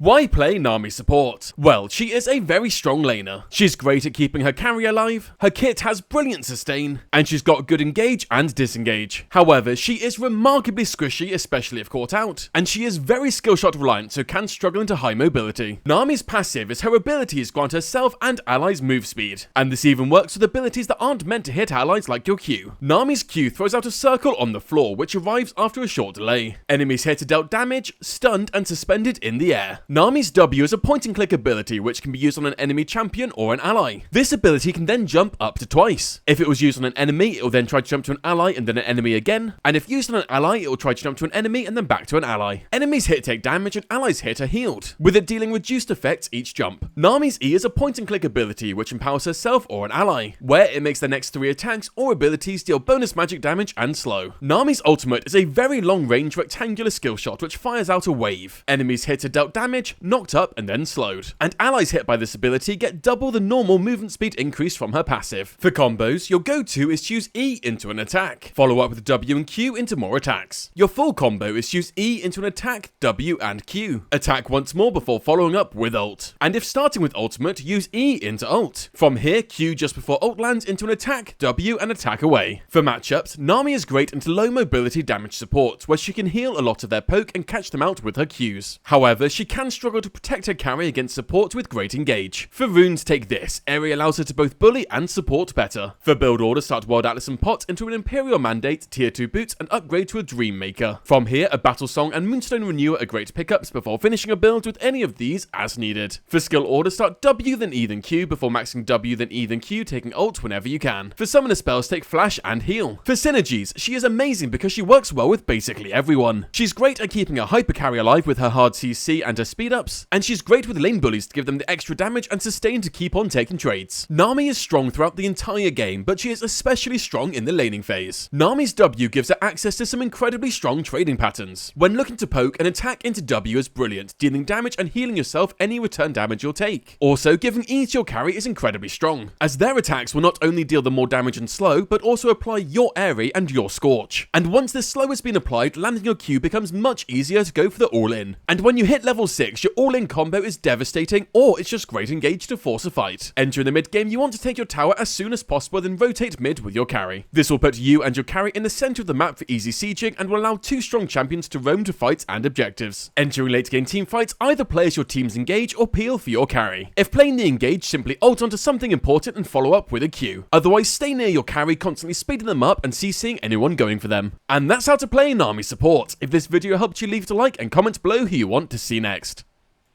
Why play Nami Support? Well, she is a very strong laner. She's great at keeping her carry alive, her kit has brilliant sustain, and she's got good engage and disengage. However, she is remarkably squishy, especially if caught out, and she is very skill shot reliant, so can struggle into high mobility. Nami's passive is her abilities grant herself and allies move speed, and this even works with abilities that aren't meant to hit allies like your Q. Nami's Q throws out a circle on the floor, which arrives after a short delay. Enemies hit are dealt damage, stunned, and suspended in the air. Nami's W is a point-and-click ability which can be used on an enemy champion or an ally. This ability can then jump up to twice. If it was used on an enemy, it will then try to jump to an ally and then an enemy again, and if used on an ally, it will try to jump to an enemy and then back to an ally. Enemies hit take damage and allies hit are healed, with it dealing reduced effects each jump. Nami's E is a point-and-click ability which empowers herself or an ally, where it makes the next 3 attacks or abilities deal bonus magic damage and slow. Nami's ultimate is a very long-range rectangular skill shot which fires out a wave. Enemies hit are dealt damage, knocked up, and then slowed. And allies hit by this ability get double the normal movement speed increase from her passive. For combos, your go-to is to use E into an attack, follow up with W and Q into more attacks. Your full combo is to use E into an attack, W and Q. Attack once more before following up with ult. And if starting with ultimate, use E into ult. From here, Q just before ult lands into an attack, W and attack away. For matchups, Nami is great into low mobility damage support, where she can heal a lot of their poke and catch them out with her Qs. However, she can struggle to protect her carry against support with great engage. For runes, take this. Area allows her to both bully and support better. For build order, start World Atlas and Pot into an Imperial Mandate, tier 2 boots, and upgrade to a Dream Maker. From here, a Battle Song and Moonstone Renewer are great pickups before finishing a build with any of these as needed. For skill order, start W then E then Q before maxing W then E then Q, taking ult whenever you can. For summoner spells, take Flash and Heal. For synergies, she is amazing because she works well with basically everyone. She's great at keeping her hyper carry alive with her hard CC and her speed ups, and she's great with lane bullies to give them the extra damage and sustain to keep on taking trades. Nami is strong throughout the entire game, but she is especially strong in the laning phase. Nami's W gives her access to some incredibly strong trading patterns. When looking to poke, an attack into W is brilliant, dealing damage and healing yourself any return damage you'll take. Also, giving E to your carry is incredibly strong, as their attacks will not only deal them more damage and slow, but also apply your Airy and your Scorch. And once this slow has been applied, landing your Q becomes much easier to go for the all-in. And when you hit level 6, your all-in combo is devastating, or it's just great engage to force a fight. Entering the mid game, you want to take your tower as soon as possible, then rotate mid with your carry. This will put you and your carry in the center of the map for easy sieging and will allow 2 strong champions to roam to fights and objectives. Entering late game team fights, either play as your team's engage or peel for your carry. If playing the engage, simply ult onto something important and follow up with a Q. Otherwise, stay near your carry, constantly speeding them up and CCing anyone going for them. And that's how to play Nami Support. If this video helped you, leave it a like and comment below who you want to see next.